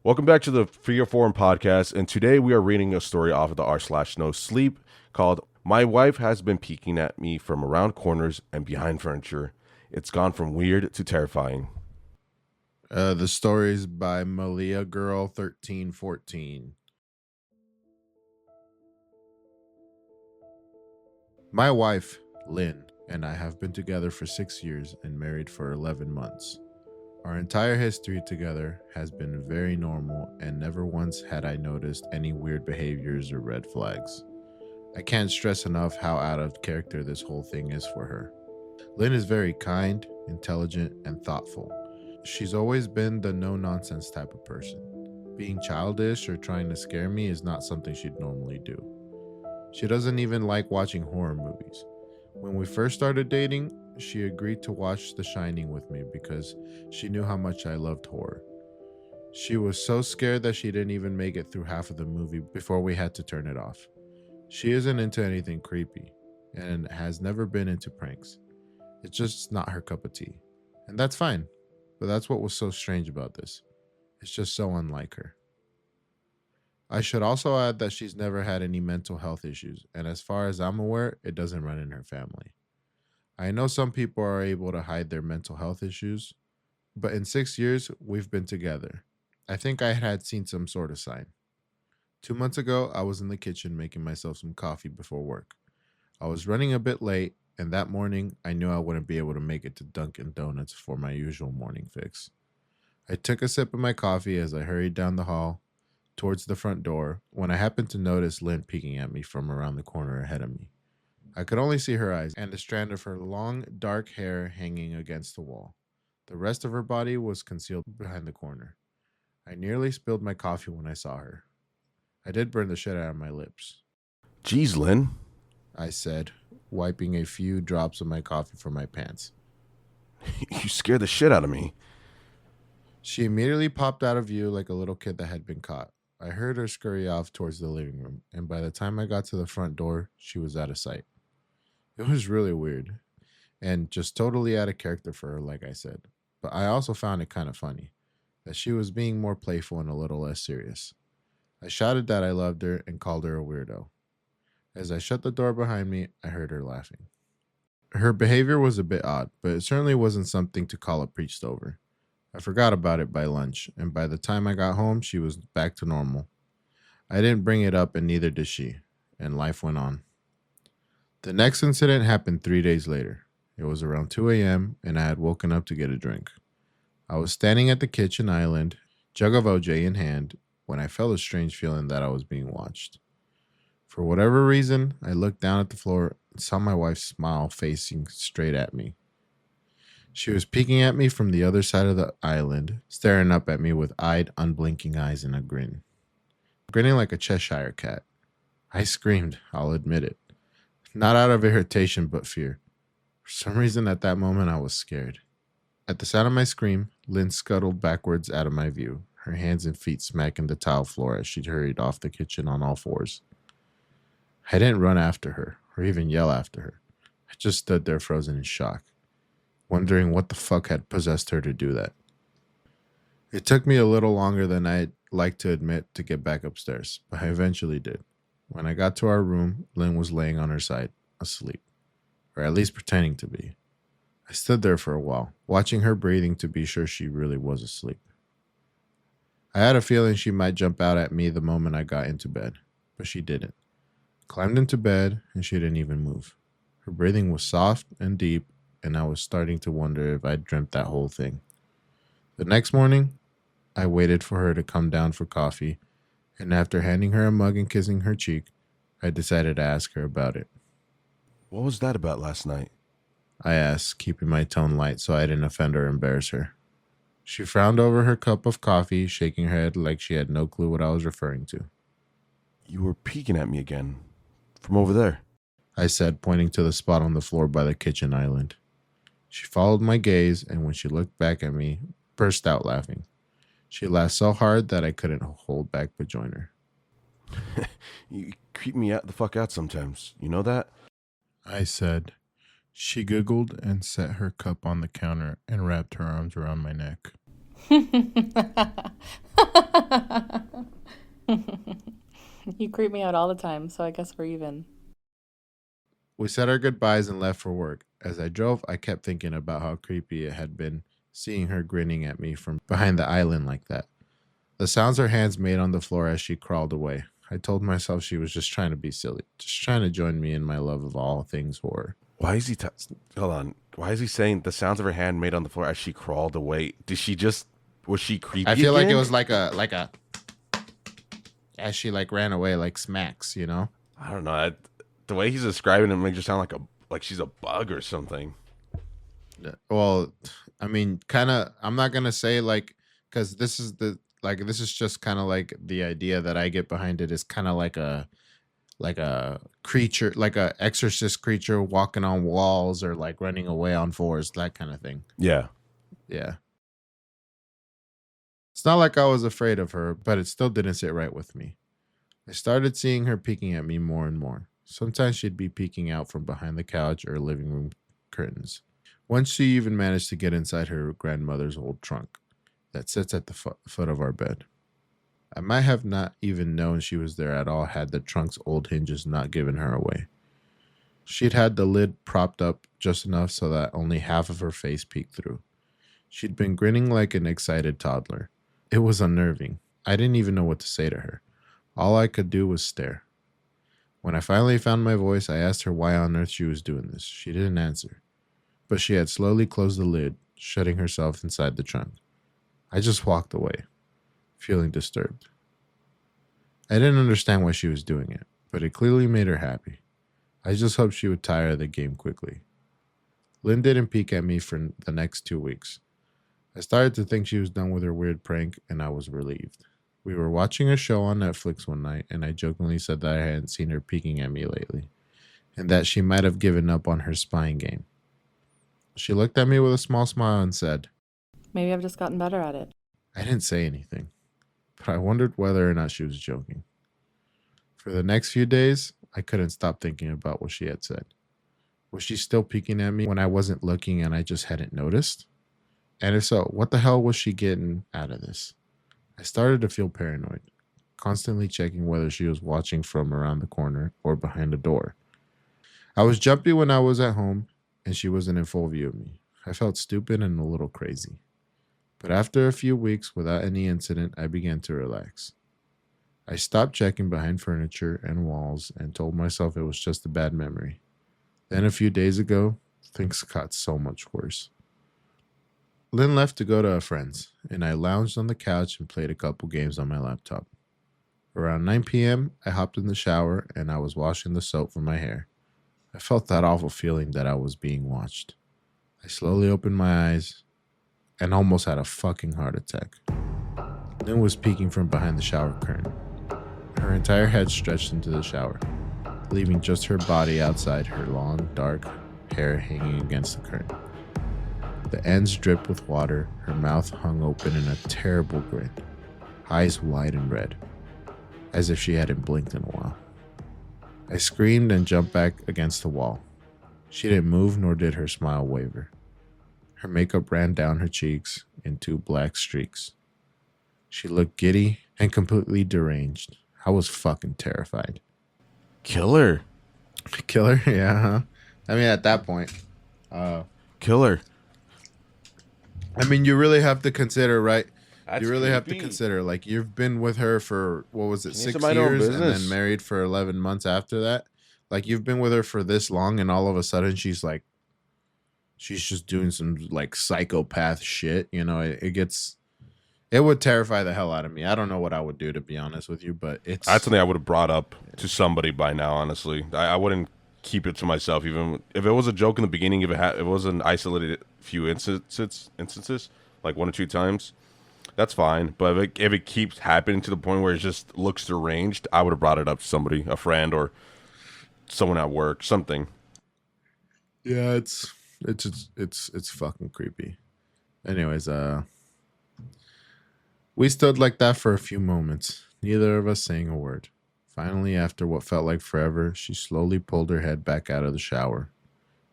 Welcome back to the Fear Forum podcast, and today we are reading a story off of the r/nosleep called "My Wife Has Been Peeking at Me from Around Corners and Behind Furniture. It's Gone from Weird to Terrifying." The story is by Maliagirl1314. My wife, Lynn, and I have been together for 6 years and married for 11 months. Our entire history together has been very normal, and never once had I noticed any weird behaviors or red flags. I can't stress enough how out of character this whole thing is for her. Lynn is very kind, intelligent, and thoughtful. She's always been the no-nonsense type of person. Being childish or trying to scare me is not something she'd normally do. She doesn't even like watching horror movies. When we first started dating, she agreed to watch The Shining with me because she knew how much I loved horror. She was so scared that she didn't even make it through half of the movie before we had to turn it off. She isn't into anything creepy and has never been into pranks. It's just not her cup of tea. And that's fine, but that's what was so strange about this. It's just so unlike her. I should also add that she's never had any mental health issues, and as far as I'm aware, it doesn't run in her family. I know some people are able to hide their mental health issues, but in 6 years, we've been together. I think I had seen some sort of sign. 2 months ago, I was in the kitchen making myself some coffee before work. I was running a bit late, and that morning, I knew I wouldn't be able to make it to Dunkin' Donuts for my usual morning fix. I took a sip of my coffee as I hurried down the hall towards the front door when I happened to notice Lynn peeking at me from around the corner ahead of me. I could only see her eyes and a strand of her long, dark hair hanging against the wall. The rest of her body was concealed behind the corner. I nearly spilled my coffee when I saw her. I did burn the shit out of my lips. "Geez, Lynn." I said, wiping a few drops of my coffee from my pants. "You scared the shit out of me." She immediately popped out of view like a little kid that had been caught. I heard her scurry off towards the living room, and by the time I got to the front door, she was out of sight. It was really weird, and just totally out of character for her, like I said. But I also found it kind of funny, that she was being more playful and a little less serious. I shouted that I loved her and called her a weirdo. As I shut the door behind me, I heard her laughing. Her behavior was a bit odd, but it certainly wasn't something to call it preached over. I forgot about it by lunch, and by the time I got home, she was back to normal. I didn't bring it up, and neither did she, and life went on. The next incident happened 3 days later. It was around 2 a.m., and I had woken up to get a drink. I was standing at the kitchen island, jug of OJ in hand, when I felt a strange feeling that I was being watched. For whatever reason, I looked down at the floor and saw my wife's smile facing straight at me. She was peeking at me from the other side of the island, staring up at me with unblinking eyes and a grin. Grinning like a Cheshire cat. I screamed, I'll admit it. Not out of irritation, but fear. For some reason, at that moment, I was scared. At the sound of my scream, Lynn scuttled backwards out of my view, her hands and feet smacking the tile floor as she hurried off the kitchen on all fours. I didn't run after her, or even yell after her. I just stood there frozen in shock, wondering what the fuck had possessed her to do that. It took me a little longer than I'd like to admit to get back upstairs, but I eventually did. When I got to our room, Lynn was laying on her side, asleep, or at least pretending to be. I stood there for a while, watching her breathing to be sure she really was asleep. I had a feeling she might jump out at me the moment I got into bed, but she didn't. Climbed into bed, and she didn't even move. Her breathing was soft and deep, and I was starting to wonder if I'd dreamt that whole thing. The next morning, I waited for her to come down for coffee, and after handing her a mug and kissing her cheek, I decided to ask her about it. "What was that about last night?" I asked, keeping my tone light so I didn't offend or embarrass her. She frowned over her cup of coffee, shaking her head like she had no clue what I was referring to. "You were peeking at me again. From over there," I said, pointing to the spot on the floor by the kitchen island. She followed my gaze, and when she looked back at me, burst out laughing. She laughed so hard that I couldn't hold back but join her. "You creep me the fuck out sometimes. You know that?" I said. She giggled and set her cup on the counter and wrapped her arms around my neck. You creep me out all the time, so I guess we're even. We said our goodbyes and left for work. As I drove, I kept thinking about how creepy it had been seeing her grinning at me from behind the island like that. The sounds her hands made on the floor as she crawled away. I told myself she was just trying to be silly, just trying to join me in my love of all things horror. Why is he? Hold on. Why is he saying the sounds of her hand made on the floor as she crawled away? Did she just? Was she creepy? I feel again? like it was like a as she like ran away, like smacks, you know? I don't know. The way he's describing it makes her sound like she's a bug or something. Well, I mean, kind of. I'm not gonna say like because this is just kind of like the idea that I get behind it is kind of like a creature, like a exorcist creature walking on walls or like running away on fours, that kind of thing. Yeah. Yeah. It's not like I was afraid of her, but it still didn't sit right with me. I started seeing her peeking at me more and more. Sometimes she'd be peeking out from behind the couch or living room curtains. Once she even managed to get inside her grandmother's old trunk that sits at the foot of our bed. I might have not even known she was there at all had the trunk's old hinges not given her away. She'd had the lid propped up just enough so that only half of her face peeked through. She'd been grinning like an excited toddler. It was unnerving. I didn't even know what to say to her. All I could do was stare. When I finally found my voice, I asked her why on earth she was doing this. She didn't answer, but she had slowly closed the lid, shutting herself inside the trunk. I just walked away, feeling disturbed. I didn't understand why she was doing it, but it clearly made her happy. I just hoped she would tire of the game quickly. Lynn didn't peek at me for the next 2 weeks. I started to think she was done with her weird prank, and I was relieved. We were watching a show on Netflix one night, and I jokingly said that I hadn't seen her peeking at me lately, and that she might have given up on her spying game. She looked at me with a small smile and said, Maybe I've just gotten better at it. I didn't say anything, but I wondered whether or not she was joking. For the next few days, I couldn't stop thinking about what she had said. Was she still peeking at me when I wasn't looking and I just hadn't noticed? And if so, what the hell was she getting out of this? I started to feel paranoid, constantly checking whether she was watching from around the corner or behind a door. I was jumpy when I was at home and she wasn't in full view of me. I felt stupid and a little crazy. But after a few weeks without any incident, I began to relax. I stopped checking behind furniture and walls and told myself it was just a bad memory. Then a few days ago, things got so much worse. Lynn left to go to a friend's, and I lounged on the couch and played a couple games on my laptop. Around 9 p.m., I hopped in the shower and I was washing the soap from my hair. I felt that awful feeling that I was being watched. I slowly opened my eyes and almost had a fucking heart attack. Lynn was peeking from behind the shower curtain. Her entire head stretched into the shower, leaving just her body outside, her long, dark hair hanging against the curtain. The ends dripped with water, her mouth hung open in a terrible grin, eyes wide and red, as if she hadn't blinked in a while. I screamed and jumped back against the wall. She didn't move, nor did her smile waver. Her makeup ran down her cheeks in 2 black streaks. She looked giddy and completely deranged. I was fucking terrified. Killer. Killer? Yeah, huh? I mean, at that point. Killer. I mean, you really have to consider, right? That's you really have to creepy. consider, like, you've been with her for, what was it, She needs 6 to mind her own years? And business. then married for 11 months after that? Like, you've been with her for this long, and all of a sudden she's like, she's just doing some, like, psychopath shit. You know, it would terrify the hell out of me. I don't know what I would do, to be honest with you, but it's... That's something I would have brought up to somebody by now, honestly. I wouldn't keep it to myself, even if it was a joke in the beginning, if it was an isolated few instances, like 1 or 2 times, that's fine. But if it keeps happening to the point where it just looks deranged, I would have brought it up to somebody, a friend or someone at work, something. Yeah, it's fucking creepy. Anyways, we stood like that for a few moments, neither of us saying a word. Finally, after what felt like forever, she slowly pulled her head back out of the shower,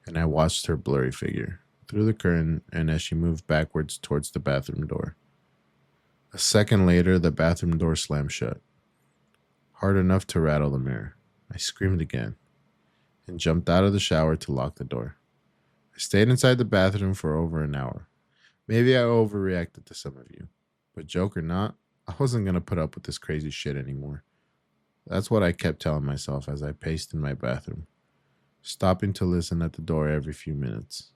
and I watched her blurry figure through the curtain and as she moved backwards towards the bathroom door. A second later, the bathroom door slammed shut. hard enough to rattle the mirror. I screamed again and jumped out of the shower to lock the door. I stayed inside the bathroom for over an hour. Maybe I overreacted to some of you, but joke or not, I wasn't going to put up with this crazy shit anymore. That's what I kept telling myself as I paced in my bathroom, stopping to listen at the door every few minutes.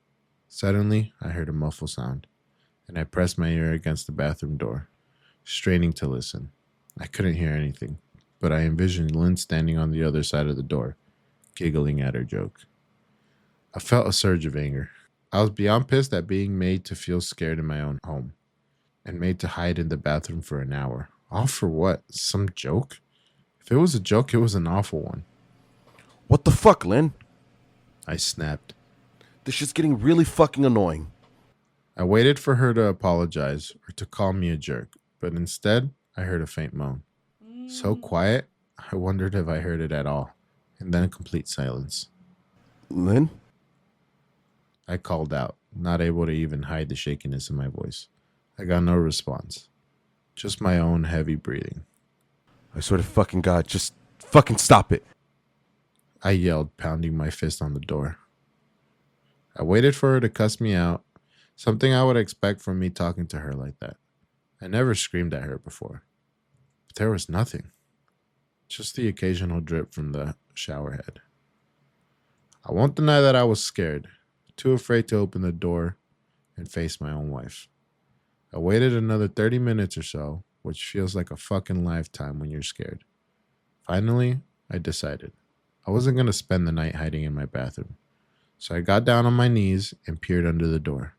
Suddenly, I heard a muffled sound, and I pressed my ear against the bathroom door, straining to listen. I couldn't hear anything, but I envisioned Lynn standing on the other side of the door, giggling at her joke. I felt a surge of anger. I was beyond pissed at being made to feel scared in my own home, and made to hide in the bathroom for an hour. All for what? Some joke? If it was a joke, it was an awful one. What the fuck, Lynn? I snapped. This shit's getting really fucking annoying. I waited for her to apologize or to call me a jerk, but instead, I heard a faint moan. So quiet, I wondered if I heard it at all, and then a complete silence. Lynn? I called out, not able to even hide the shakiness in my voice. I got no response, just my own heavy breathing. I swear to fucking God, just fucking stop it. I yelled, pounding my fist on the door. I waited for her to cuss me out, something I would expect from me talking to her like that. I never screamed at her before, but there was nothing, just the occasional drip from the shower head. I won't deny that I was scared, too afraid to open the door and face my own wife. I waited another 30 minutes or so, which feels like a fucking lifetime when you're scared. Finally, I decided I wasn't going to spend the night hiding in my bathroom. So I got down on my knees and peered under the door.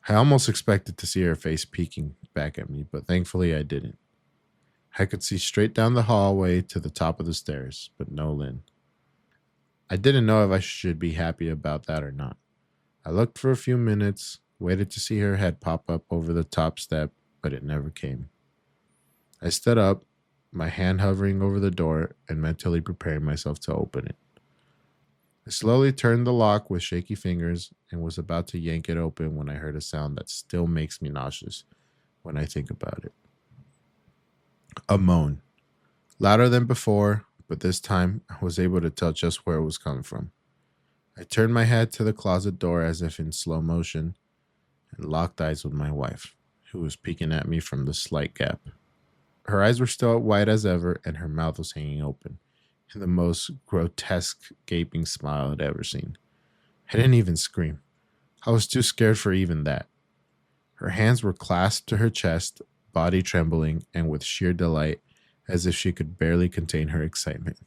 I almost expected to see her face peeking back at me, but thankfully I didn't. I could see straight down the hallway to the top of the stairs, but no Lynn. I didn't know if I should be happy about that or not. I looked for a few minutes, waited to see her head pop up over the top step, but it never came. I stood up, my hand hovering over the door and mentally preparing myself to open it. I slowly turned the lock with shaky fingers and was about to yank it open when I heard a sound that still makes me nauseous when I think about it. A moan. Louder than before, but this time I was able to tell just where it was coming from. I turned my head to the closet door as if in slow motion and locked eyes with my wife, who was peeking at me from the slight gap. Her eyes were still wide as ever and her mouth was hanging open in the most grotesque gaping smile I'd ever seen. I didn't even scream. I was too scared for even that. Her hands were clasped to her chest, body trembling and with sheer delight, as if she could barely contain her excitement.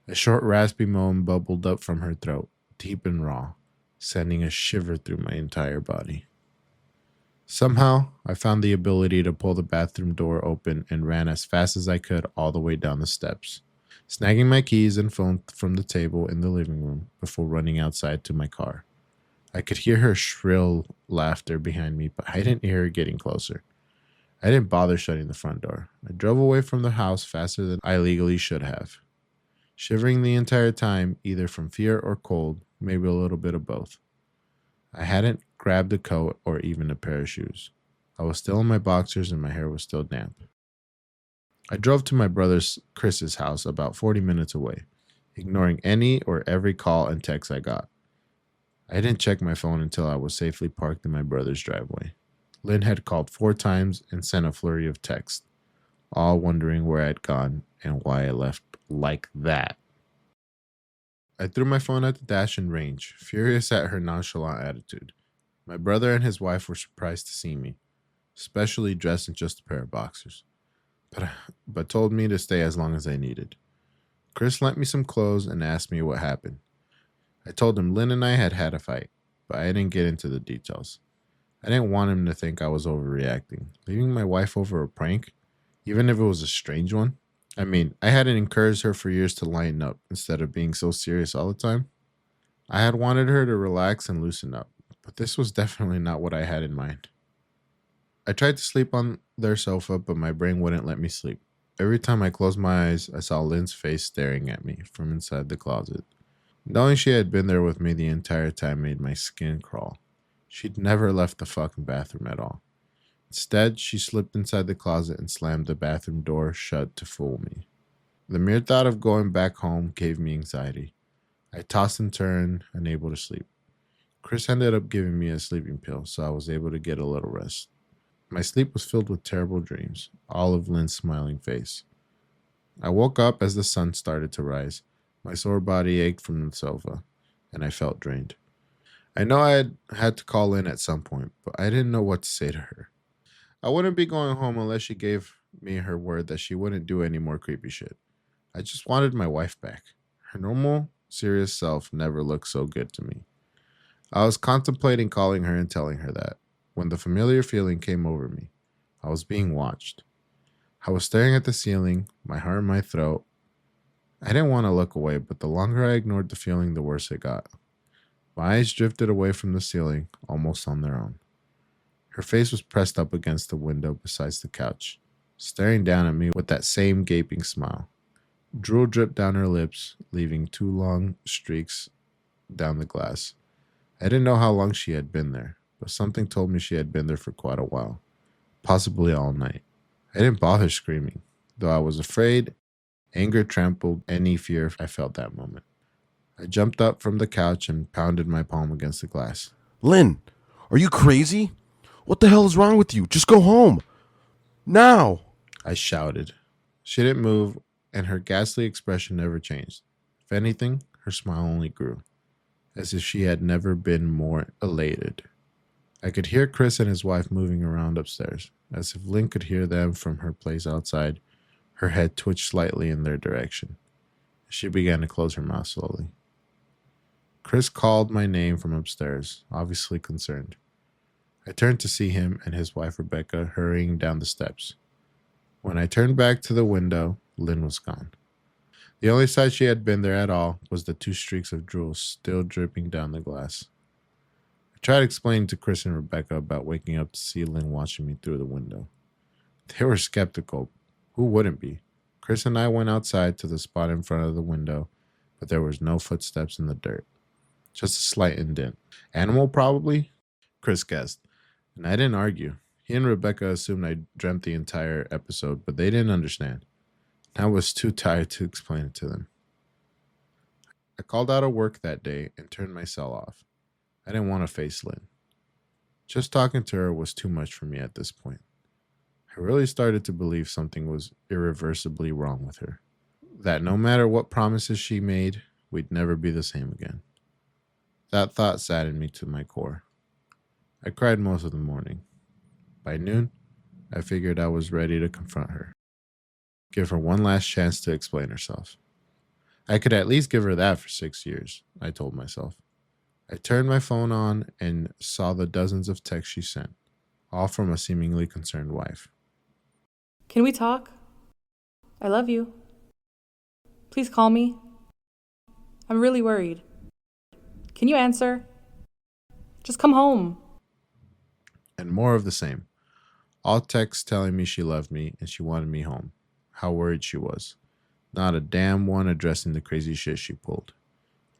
A short raspy moan bubbled up from her throat, deep and raw, sending a shiver through my entire body. Somehow, I found the ability to pull the bathroom door open and ran as fast as I could all the way down the steps, snagging my keys and phone from the table in the living room before running outside to my car. I could hear her shrill laughter behind me, but I didn't hear her getting closer. I didn't bother shutting the front door. I drove away from the house faster than I legally should have, shivering the entire time, either from fear or cold, maybe a little bit of both. I hadn't grabbed a coat or even a pair of shoes. I was still in my boxers and my hair was still damp. I drove to my brother's Chris's house about 40 minutes away, ignoring any or every call and text I got. I didn't check my phone until I was safely parked in my brother's driveway. Lynn had called 4 times and sent a flurry of texts, all wondering where I'd gone and why I left like that. I threw my phone at the dash in range, furious at her nonchalant attitude. My brother and his wife were surprised to see me, especially dressed in just a pair of boxers, but told me to stay as long as I needed. Chris lent me some clothes and asked me what happened. I told him Lynn and I had had a fight, but I didn't get into the details. I didn't want him to think I was overreacting, leaving my wife over a prank, even if it was a strange one. I mean, I hadn't encouraged her for years to lighten up instead of being so serious all the time. I had wanted her to relax and loosen up, but this was definitely not what I had in mind. I tried to sleep on their sofa, but my brain wouldn't let me sleep. Every time I closed my eyes, I saw Lynn's face staring at me from inside the closet. Knowing she had been there with me the entire time made my skin crawl. She'd never left the fucking bathroom at all. Instead, she slipped inside the closet and slammed the bathroom door shut to fool me. The mere thought of going back home gave me anxiety. I tossed and turned, unable to sleep. Chris ended up giving me a sleeping pill, so I was able to get a little rest. My sleep was filled with terrible dreams, all of Lynn's smiling face. I woke up as the sun started to rise. My sore body ached from the sofa, and I felt drained. I know I had to call in at some point, but I didn't know what to say to her. I wouldn't be going home unless she gave me her word that she wouldn't do any more creepy shit. I just wanted my wife back. Her normal, serious self never looked so good to me. I was contemplating calling her and telling her that when the familiar feeling came over me. I was being watched. I was staring at the ceiling, my heart in my throat. I didn't want to look away, but the longer I ignored the feeling, the worse it got. My eyes drifted away from the ceiling, almost on their own. Her face was pressed up against the window beside the couch, staring down at me with that same gaping smile. Drool dripped down her lips, leaving 2 long streaks down the glass. I didn't know how long she had been there, but something told me she had been there for quite a while, possibly all night. I didn't bother screaming, though I was afraid. Anger trampled any fear I felt that moment. I jumped up from the couch and pounded my palm against the glass. Lynn, are you crazy? What the hell is wrong with you? Just go home. Now! I shouted. She didn't move, and her ghastly expression never changed. If anything, her smile only grew, as if she had never been more elated. I could hear Chris and his wife moving around upstairs, as if Lynn could hear them from her place outside. Her head twitched slightly in their direction. She began to close her mouth slowly. Chris called my name from upstairs, obviously concerned. I turned to see him and his wife Rebecca hurrying down the steps. When I turned back to the window, Lynn was gone. The only sight she had been there at all was the 2 streaks of drool still dripping down the glass. I tried explaining to Chris and Rebecca about waking up to see Lynn watching me through the window. They were skeptical. Who wouldn't be? Chris and I went outside to the spot in front of the window, but there was no footsteps in the dirt. Just a slight indent. Animal, probably? Chris guessed, and I didn't argue. He and Rebecca assumed I dreamt the entire episode, but they didn't understand. I was too tired to explain it to them. I called out of work that day and turned my cell off. I didn't want to face Lynn. Just talking to her was too much for me at this point. I really started to believe something was irreversibly wrong with her. That no matter what promises she made, we'd never be the same again. That thought saddened me to my core. I cried most of the morning. By noon, I figured I was ready to confront her. Give her one last chance to explain herself. I could at least give her that for 6 years, I told myself. I turned my phone on and saw the dozens of texts she sent, all from a seemingly concerned wife. Can we talk? I love you. Please call me. I'm really worried. Can you answer? Just come home. And more of the same. All texts telling me she loved me and she wanted me home. How worried she was. Not a damn one addressing the crazy shit she pulled.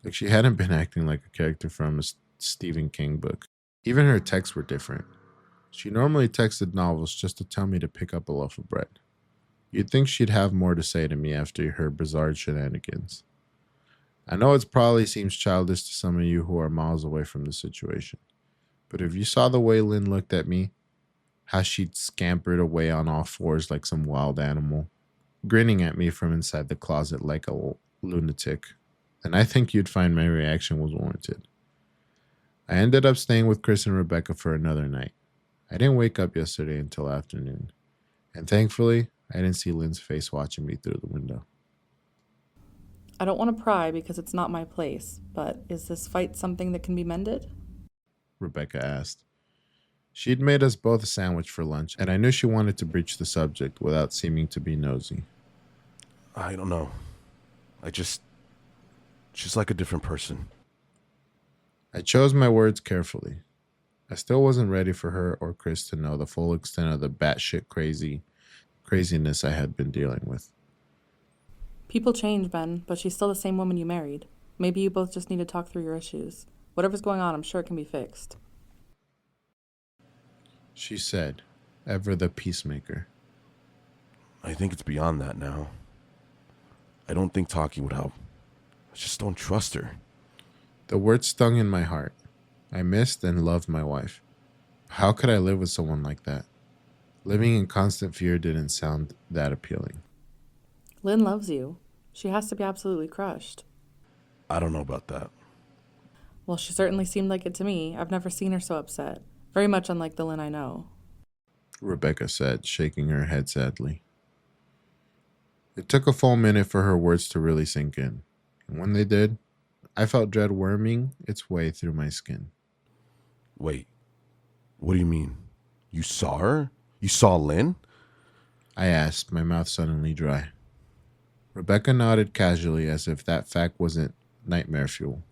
Like she hadn't been acting like a character from a Stephen King book. Even her texts were different. She normally texted novels just to tell me to pick up a loaf of bread. You'd think she'd have more to say to me after her bizarre shenanigans. I know it probably seems childish to some of you who are miles away from the situation. But if you saw the way Lynn looked at me, how she'd scampered away on all fours like some wild animal, grinning at me from inside the closet like a lunatic, then I think you'd find my reaction was warranted. I ended up staying with Chris and Rebecca for another night. I didn't wake up yesterday until afternoon, and thankfully, I didn't see Lynn's face watching me through the window. I don't want to pry because it's not my place, but is this fight something that can be mended? Rebecca asked. She'd made us both a sandwich for lunch, and I knew she wanted to breach the subject without seeming to be nosy. I don't know. She's like a different person. I chose my words carefully. I still wasn't ready for her or Chris to know the full extent of the batshit craziness I had been dealing with. People change, Ben, but she's still the same woman you married. Maybe you both just need to talk through your issues. Whatever's going on, I'm sure it can be fixed. She said, ever the peacemaker. I think it's beyond that now. I don't think talking would help. I just don't trust her. The words stung in my heart. I missed and loved my wife. How could I live with someone like that? Living in constant fear didn't sound that appealing. Lynn loves you. She has to be absolutely crushed. I don't know about that. Well, she certainly seemed like it to me. I've never seen her so upset. Very much unlike the Lynn I know. Rebecca said, shaking her head sadly. It took a full minute for her words to really sink in. And when they did, I felt dread worming its way through my skin. Wait, what do you mean? You saw her? You saw Lynn? I asked, my mouth suddenly dry. Rebecca nodded casually as if that fact wasn't nightmare fuel.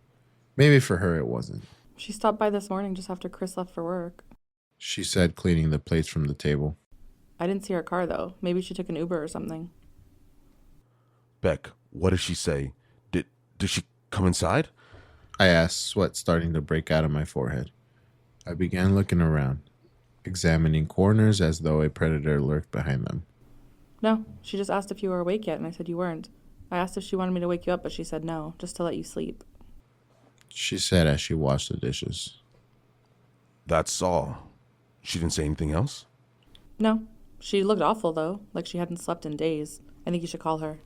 Maybe for her it wasn't. She stopped by this morning just after Chris left for work. She said, cleaning the plates from the table. I didn't see her car, though. Maybe she took an Uber or something. Beck, what did she say? Did she come inside? I asked, sweat starting to break out of my forehead. I began looking around, examining corners as though a predator lurked behind them. No, she just asked if you were awake yet, and I said you weren't. I asked if she wanted me to wake you up, but she said no, just to let you sleep. She said as she washed the dishes. That's all. She didn't say anything else? No. She looked awful, though, like she hadn't slept in days. I think you should call her.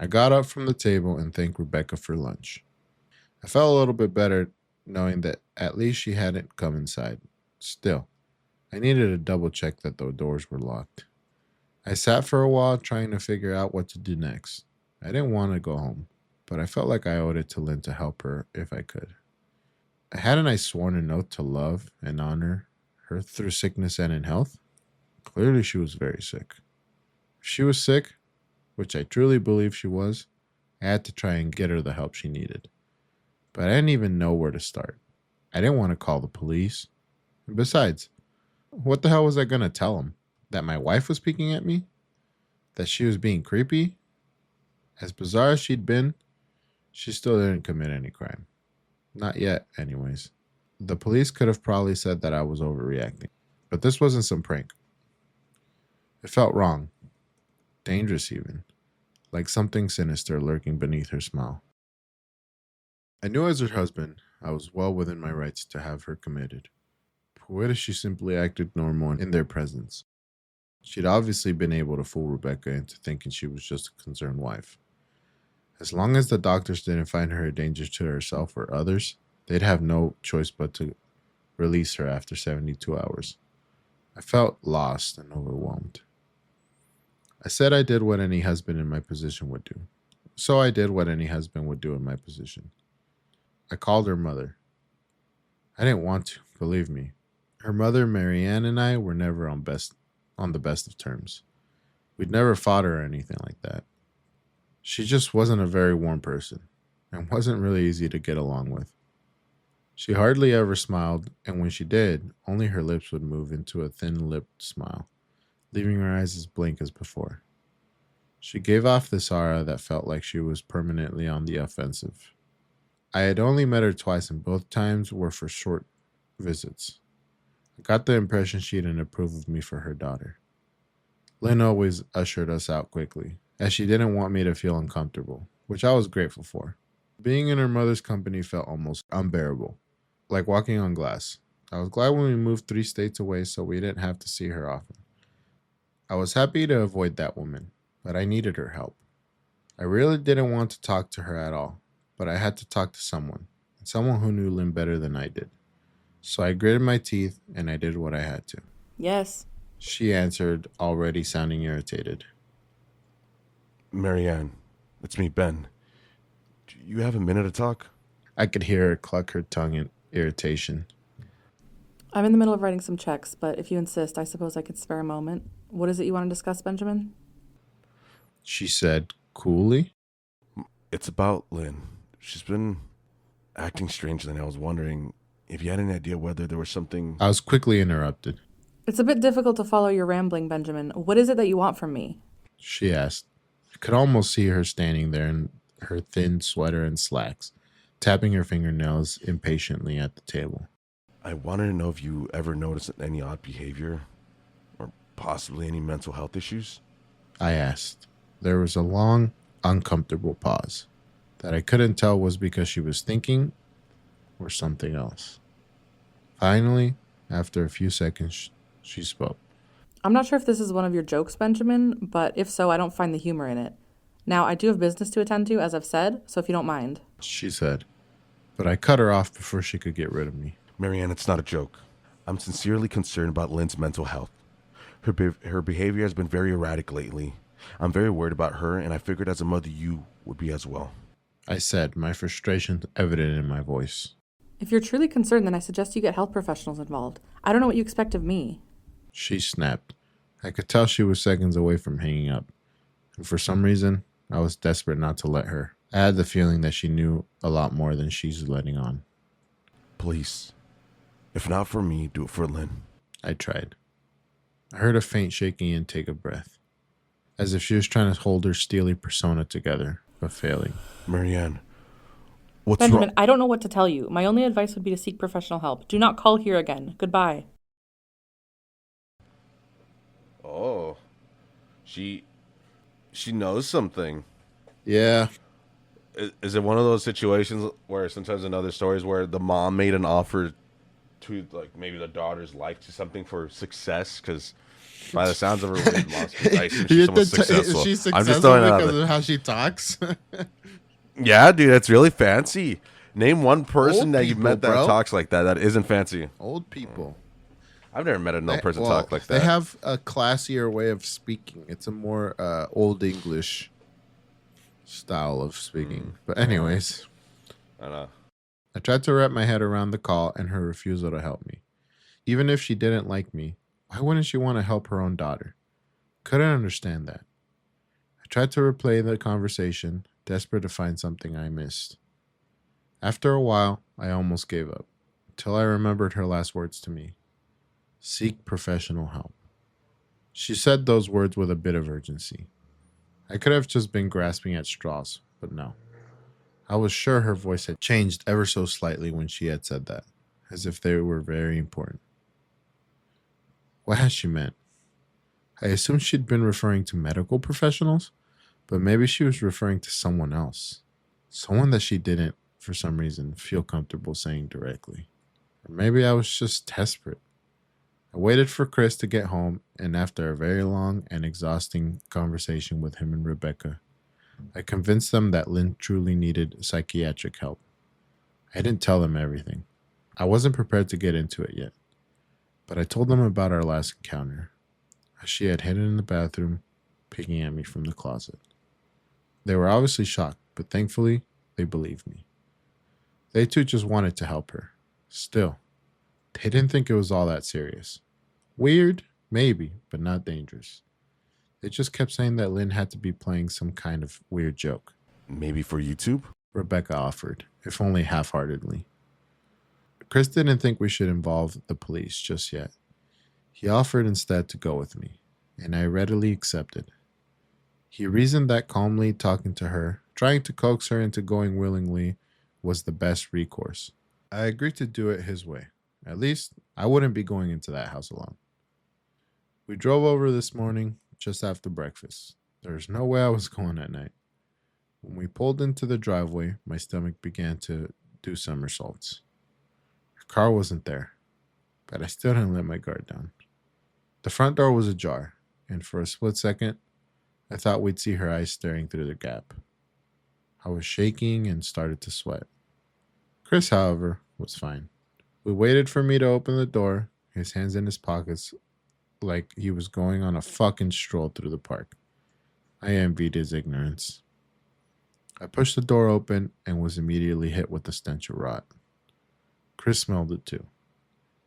I got up from the table and thanked Rebecca for lunch. I felt a little bit better knowing that at least she hadn't come inside. Still, I needed to double check that the doors were locked. I sat for a while trying to figure out what to do next. I didn't want to go home, but I felt like I owed it to Lynn to help her if I could. Hadn't I sworn an oath to love and honor her through sickness and in health? Clearly she was very sick. If she was sick, which I truly believe she was, I had to try and get her the help she needed. But I didn't even know where to start. I didn't want to call the police. And besides, what the hell was I going to tell them? That my wife was peeking at me? That she was being creepy? As bizarre as she'd been, she still didn't commit any crime. Not yet, anyways. The police could have probably said that I was overreacting. But this wasn't some prank. It felt wrong. Dangerous even. Like something sinister lurking beneath her smile. I knew as her husband, I was well within my rights to have her committed. But what if she simply acted normal in their presence? She'd obviously been able to fool Rebecca into thinking she was just a concerned wife. As long as the doctors didn't find her a danger to herself or others, they'd have no choice but to release her after 72 hours. I felt lost and overwhelmed. I said I did what any husband in my position would do. So I did what any husband would do in my position. I called her mother. I didn't want to, believe me. Her mother, Marianne, and I were never on the best of terms. We'd never fought or anything like that. She just wasn't a very warm person and wasn't really easy to get along with. She hardly ever smiled, and when she did, only her lips would move into a thin-lipped smile, leaving her eyes as blank as before. She gave off this aura that felt like she was permanently on the offensive. I had only met her twice, and both times were for short visits. I got the impression she didn't approve of me for her daughter. Lynn always ushered us out quickly, as she didn't want me to feel uncomfortable, which I was grateful for. Being in her mother's company felt almost unbearable, like walking on glass. I was glad when we moved 3 states away so we didn't have to see her often. I was happy to avoid that woman, but I needed her help. I really didn't want to talk to her at all, but I had to talk to someone, and someone who knew Lynn better than I did. So I gritted my teeth and I did what I had to. Yes. She answered, already sounding irritated. Marianne, it's me, Ben. Do you have a minute to talk? I could hear her cluck her tongue in irritation. I'm in the middle of writing some checks, but if you insist, I suppose I could spare a moment. What is it you want to discuss, Benjamin? She said coolly. It's about Lynn. She's been acting strangely, and I was wondering if you had any idea whether there was something... I was quickly interrupted. It's a bit difficult to follow your rambling, Benjamin. What is it that you want from me? She asked. I could almost see her standing there in her thin sweater and slacks, tapping her fingernails impatiently at the table. I wanted to know if you ever noticed any odd behavior or possibly any mental health issues. I asked. There was a long, uncomfortable pause that I couldn't tell was because she was thinking or something else. Finally, after a few seconds, she spoke. I'm not sure if this is one of your jokes, Benjamin, but if so, I don't find the humor in it. Now, I do have business to attend to, as I've said, so if you don't mind. She said, but I cut her off before she could get rid of me. Marianne, it's not a joke. I'm sincerely concerned about Lynn's mental health. Her behavior has been very erratic lately. I'm very worried about her, and I figured as a mother you would be as well. I said, my frustration evident in my voice. If you're truly concerned, then I suggest you get health professionals involved. I don't know what you expect of me. She snapped. I could tell she was seconds away from hanging up. And for some reason, I was desperate not to let her. I had the feeling that she knew a lot more than she's letting on. Please. If not for me, do it for Lynn. I tried. I heard a faint shaking intake of breath, as if she was trying to hold her steely persona together, but failing. Marianne, what's Benjamin, wrong? I don't know what to tell you. My only advice would be to seek professional help. Do not call here again. Goodbye. Oh, she knows something. Yeah. Is it one of those situations where sometimes in other stories where the mom made an offer to like maybe the daughter's life to something for success? Because by the sounds of her mom's I assume she's somewhat successful. She's I'm just successful throwing it out because there. of how she talks. Yeah, dude, that's really fancy. Name one person Old that you've people, met that bro. talks like that isn't fancy. Old people. I've never met a person Well, talk like that. They have a classier way of speaking. It's a more old English style of speaking. But anyways, I know. I tried to wrap my head around the call and her refusal to help me. Even if she didn't like me, why wouldn't she want to help her own daughter? Couldn't understand that. I tried to replay the conversation, desperate to find something I missed. After a while, I almost gave up, until I remembered her last words to me. Seek professional help. She said those words with a bit of urgency. I could have just been grasping at straws, but no. I was sure her voice had changed ever so slightly when she had said that, as if they were very important. What had she meant? I assumed she'd been referring to medical professionals, but maybe she was referring to someone else. Someone that she didn't, for some reason, feel comfortable saying directly. Or maybe I was just desperate. I waited for Chris to get home, and after a very long and exhausting conversation with him and Rebecca, I convinced them that Lynn truly needed psychiatric help. I didn't tell them everything. I wasn't prepared to get into it yet, but I told them about our last encounter, how she had hidden in the bathroom, picking at me from the closet. They were obviously shocked, but thankfully, they believed me. They too just wanted to help her. Still, they didn't think it was all that serious. Weird, maybe, but not dangerous. They just kept saying that Lynn had to be playing some kind of weird joke. Maybe for YouTube? Rebecca offered, if only half-heartedly. Chris didn't think we should involve the police just yet. He offered instead to go with me, and I readily accepted. He reasoned that calmly talking to her, trying to coax her into going willingly, was the best recourse. I agreed to do it his way. At least, I wouldn't be going into that house alone. We drove over this morning, just after breakfast. There was no way I was going at night. When we pulled into the driveway, my stomach began to do somersaults. Her car wasn't there, but I still didn't let my guard down. The front door was ajar, and for a split second, I thought we'd see her eyes staring through the gap. I was shaking and started to sweat. Chris, however, was fine. We waited for me to open the door, his hands in his pockets, like he was going on a fucking stroll through the park. I envied his ignorance. I pushed the door open and was immediately hit with the stench of rot. Chris smelled it too,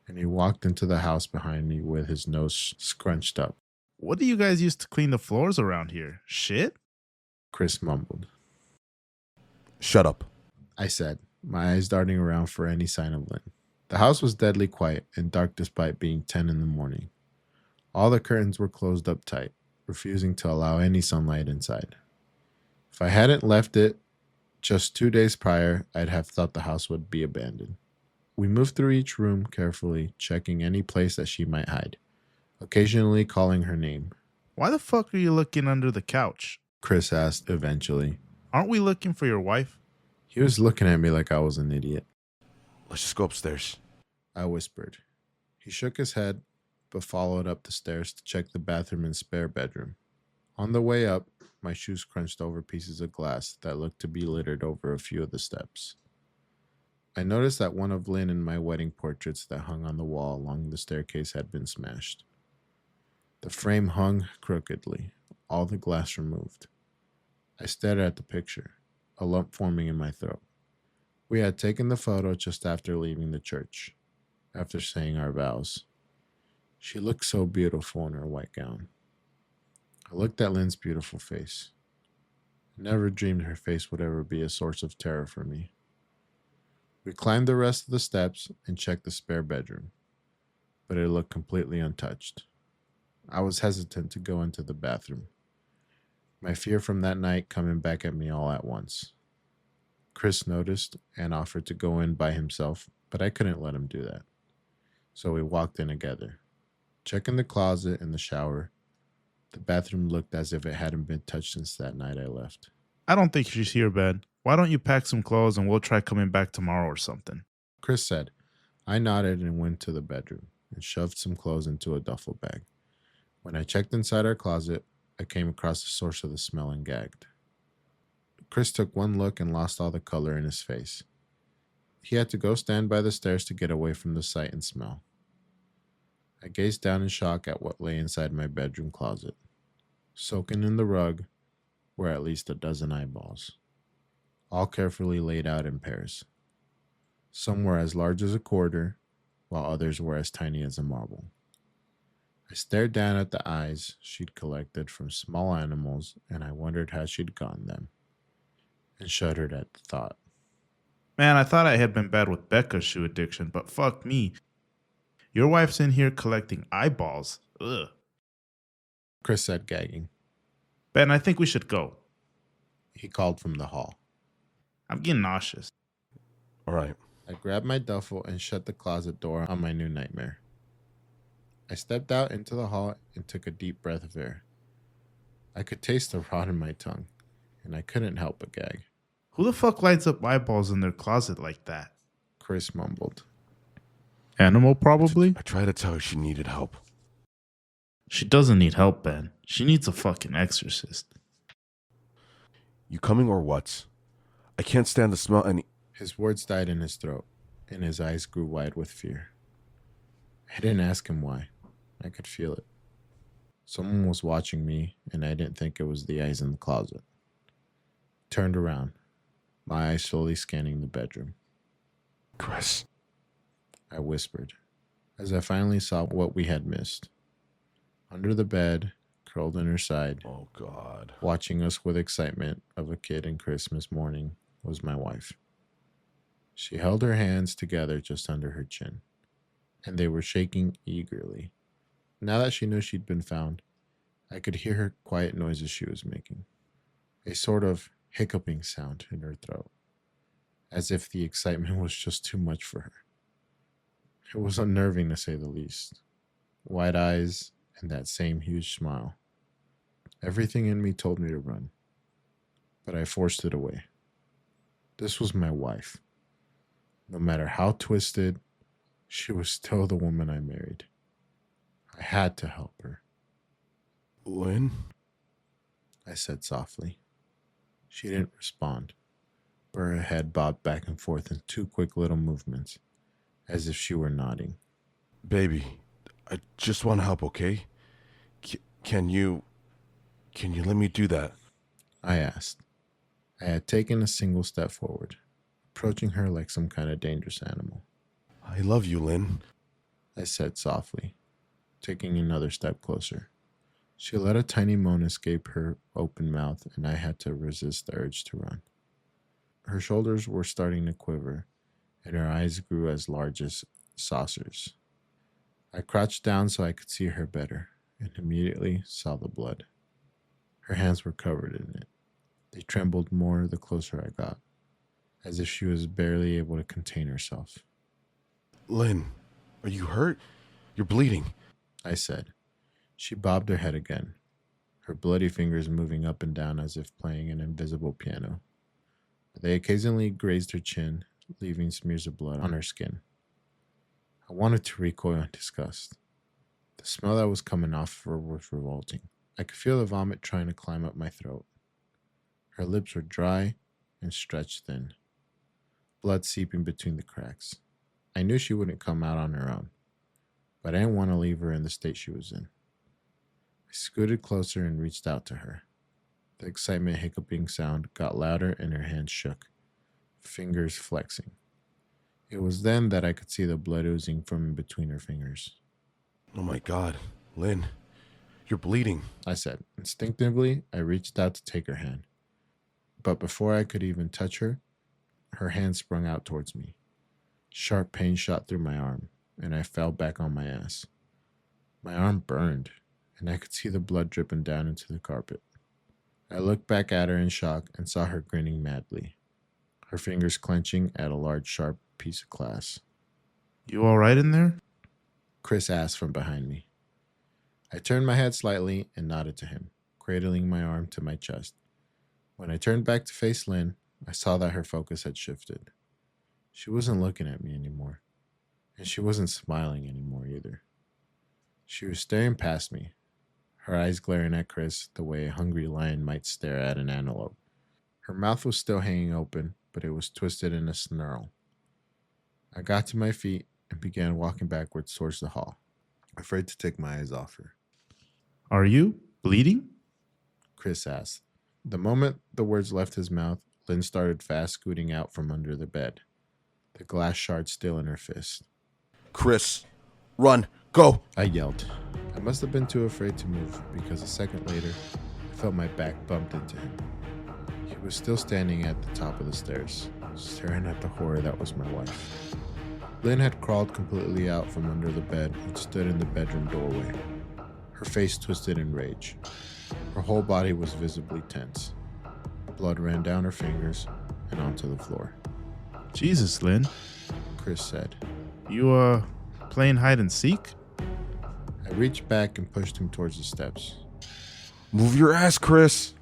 and he walked into the house behind me with his nose scrunched up. What do you guys use to clean the floors around here? Shit? Chris mumbled. Shut up. I said, my eyes darting around for any sign of Lynn. The house was deadly quiet and dark despite being 10 in the morning. All the curtains were closed up tight, refusing to allow any sunlight inside. If I hadn't left it just 2 days prior, I'd have thought the house would be abandoned. We moved through each room carefully, checking any place that she might hide, occasionally calling her name. Why the fuck are you looking under the couch? Chris asked eventually. Aren't we looking for your wife? He was looking at me like I was an idiot. Let's just go upstairs. I whispered. He shook his head, but followed up the stairs to check the bathroom and spare bedroom. On the way up, my shoes crunched over pieces of glass that looked to be littered over a few of the steps. I noticed that one of Lynn and my wedding portraits that hung on the wall along the staircase had been smashed. The frame hung crookedly, all the glass removed. I stared at the picture, a lump forming in my throat. We had taken the photo just after leaving the church, after saying our vows. She looked so beautiful in her white gown. I looked at Lynn's beautiful face. I never dreamed her face would ever be a source of terror for me. We climbed the rest of the steps and checked the spare bedroom, but it looked completely untouched. I was hesitant to go into the bathroom, my fear from that night coming back at me all at once. Chris noticed and offered to go in by himself, but I couldn't let him do that. So we walked in together. Checking the closet and the shower, the bathroom looked as if it hadn't been touched since that night I left. I don't think she's here, Ben. Why don't you pack some clothes and we'll try coming back tomorrow or something? Chris said. I nodded and went to the bedroom and shoved some clothes into a duffel bag. When I checked inside our closet, I came across the source of the smell and gagged. Chris took one look and lost all the color in his face. He had to go stand by the stairs to get away from the sight and smell. I gazed down in shock at what lay inside my bedroom closet. Soaking in the rug were at least a dozen eyeballs, all carefully laid out in pairs. Some were as large as a quarter, while others were as tiny as a marble. I stared down at the eyes she'd collected from small animals, and I wondered how she'd gotten them, and shuddered at the thought. Man, I thought I had been bad with Becca's shoe addiction, but fuck me. Your wife's in here collecting eyeballs. Ugh. Chris said, gagging. Ben, I think we should go. He called from the hall. I'm getting nauseous. All right. I grabbed my duffel and shut the closet door on my new nightmare. I stepped out into the hall and took a deep breath of air. I could taste the rot in my tongue, and I couldn't help but gag. Who the fuck lights up eyeballs in their closet like that? Chris mumbled. Animal, probably? I tried to tell her she needed help. She doesn't need help, Ben. She needs a fucking exorcist. You coming or what? I can't stand the smell any... His words died in his throat, and his eyes grew wide with fear. I didn't ask him why. I could feel it. Someone was watching me, and I didn't think it was the eyes in the closet. Turned around, my eyes slowly scanning the bedroom. Chris. I whispered, as I finally saw what we had missed. Under the bed, curled on her side, Oh, God. watching us with excitement of a kid in Christmas morning, was my wife. She held her hands together just under her chin, and they were shaking eagerly. Now that she knew she'd been found, I could hear her quiet noises she was making, a sort of hiccuping sound in her throat, as if the excitement was just too much for her. It was unnerving to say the least. Wide eyes and that same huge smile. Everything in me told me to run, but I forced it away. This was my wife. No matter how twisted, she was still the woman I married. I had to help her. Lynn? I said softly. She didn't respond, but her head bobbed back and forth in two quick little movements, as if she were nodding. Baby, I just want to help, okay? Can you let me do that? I asked. I had taken a single step forward, approaching her like some kind of dangerous animal. I love you, Lynn. I said softly, taking another step closer. She let a tiny moan escape her open mouth, and I had to resist the urge to run. Her shoulders were starting to quiver, and her eyes grew as large as saucers. I crouched down so I could see her better, and immediately saw the blood. Her hands were covered in it. They trembled more the closer I got, as if she was barely able to contain herself. Lynn, are you hurt? You're bleeding. I said. She bobbed her head again. her bloody fingers moving up and down as if playing an invisible piano. They occasionally grazed her chin, leaving smears of blood on her skin. I wanted to recoil in disgust. The smell that was coming off of her was revolting. I could feel the vomit trying to climb up my throat. Her lips were dry and stretched thin, blood seeping between the cracks. I knew she wouldn't come out on her own, but I didn't want to leave her in the state she was in. I scooted closer and reached out to her. The excitement hiccuping sound got louder and her hands shook, fingers flexing. It was then that I could see the blood oozing from in between her fingers. Oh my God, Lynn, you're bleeding. I said. Instinctively, I reached out to take her hand. But before I could even touch her, her hand sprung out towards me. Sharp pain shot through my arm, and I fell back on my ass. My arm burned, and I could see the blood dripping down into the carpet. I looked back at her in shock and saw her grinning madly, her fingers clenching at a large, sharp piece of glass. You all right in there? Chris asked from behind me. I turned my head slightly and nodded to him, cradling my arm to my chest. When I turned back to face Lynn, I saw that her focus had shifted. She wasn't looking at me anymore, and she wasn't smiling anymore either. She was staring past me, her eyes glaring at Chris the way a hungry lion might stare at an antelope. Her mouth was still hanging open, but it was twisted in a snarl. I got to my feet and began walking backwards towards the hall, afraid to take my eyes off her. Are you bleeding? Chris asked. The moment the words left his mouth, Lynn started fast scooting out from under the bed, the glass shard still in her fist. Chris, run, go. I yelled. I must have been too afraid to move because a second later, I felt my back bumped into him. He was still standing at the top of the stairs, staring at the horror that was my wife. Lynn had crawled completely out from under the bed and stood in the bedroom doorway, her face twisted in rage. Her whole body was visibly tense. Blood ran down her fingers and onto the floor. Jesus, Lynn. Chris said. You, playing hide and seek? I reached back and pushed him towards the steps. Move your ass, Chris.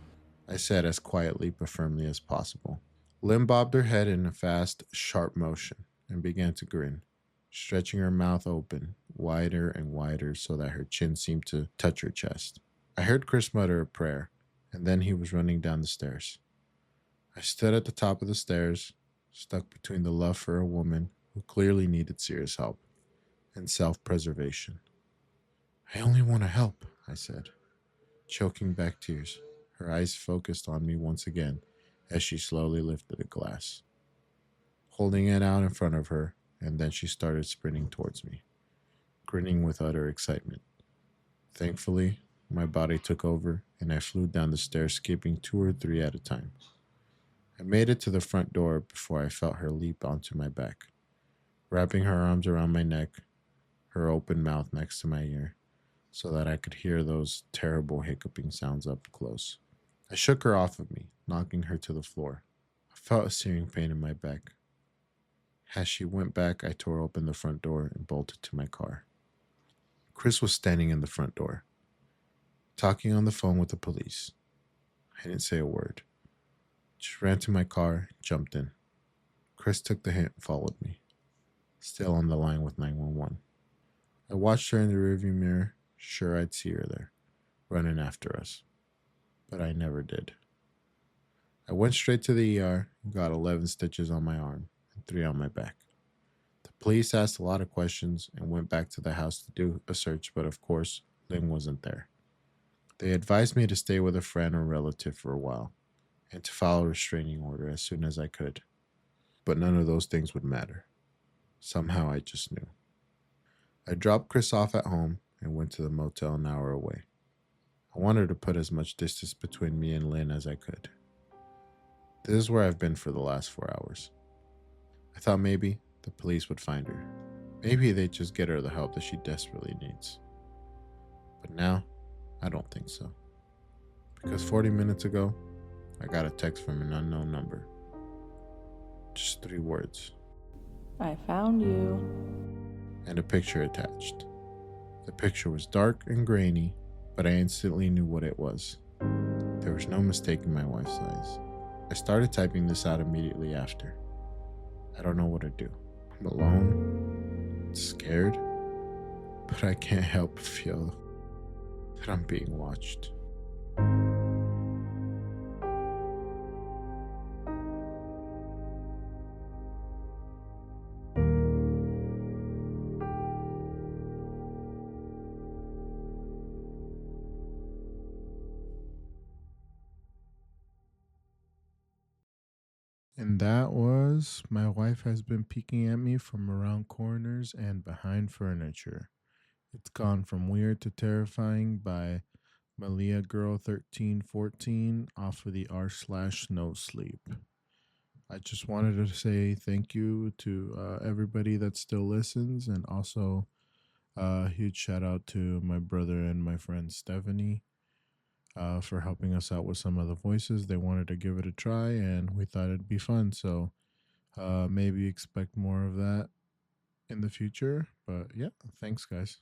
I said as quietly but firmly as possible. Lynn bobbed her head in a fast, sharp motion and began to grin, stretching her mouth open, wider and wider so that her chin seemed to touch her chest. I heard Chris mutter a prayer, and then he was running down the stairs. I stood at the top of the stairs, stuck between the love for a woman who clearly needed serious help and self-preservation. I only want to help, I said, choking back tears, her eyes focused on me once again as she slowly lifted a glass, holding it out in front of her, and then she started sprinting towards me, grinning with utter excitement. Thankfully, my body took over, and I flew down the stairs, skipping 2 or 3 at a time. I made it to the front door before I felt her leap onto my back, wrapping her arms around my neck, her open mouth next to my ear, so that I could hear those terrible hiccuping sounds up close. I shook her off of me, knocking her to the floor. I felt a searing pain in my back. As she went back, I tore open the front door and bolted to my car. Chris was standing in the front door, talking on the phone with the police. I didn't say a word. Just ran to my car, jumped in. Chris took the hint and followed me, still on the line with 911. I watched her in the rearview mirror, sure I'd see her there, running after us. But I never did. I went straight to the ER and got 11 stitches on my arm and 3 on my back. The police asked a lot of questions and went back to the house to do a search, but of course, Lynn wasn't there. They advised me to stay with a friend or relative for a while and to file a restraining order as soon as I could. But none of those things would matter. Somehow I just knew. I dropped Chris off at home and went to the motel an hour away. I wanted to put as much distance between me and Lynn as I could. This is where I've been for the last 4 hours. I thought maybe the police would find her. Maybe they'd just get her the help that she desperately needs. But now, I don't think so. Because 40 minutes ago, I got a text from an unknown number. Just 3 words. I found you. And a picture attached. The picture was dark and grainy, but I instantly knew what it was. There was no mistaking my wife's eyes. I started typing this out immediately after. I don't know what to do. I'm alone, scared, but I can't help but feel that I'm being watched. And that was My Wife Has Been Peeking at Me from Around Corners and Behind Furniture. It's Gone From Weird to Terrifying by Maliagirl1314 off of the r/nosleep. I just wanted to say thank you to everybody that still listens, and also a huge shout out to my brother and my friend Stephanie for helping us out with some of the voices. They wanted to give it a try, and we thought it'd be fun. So maybe expect more of that in the future. But yeah, thanks, guys.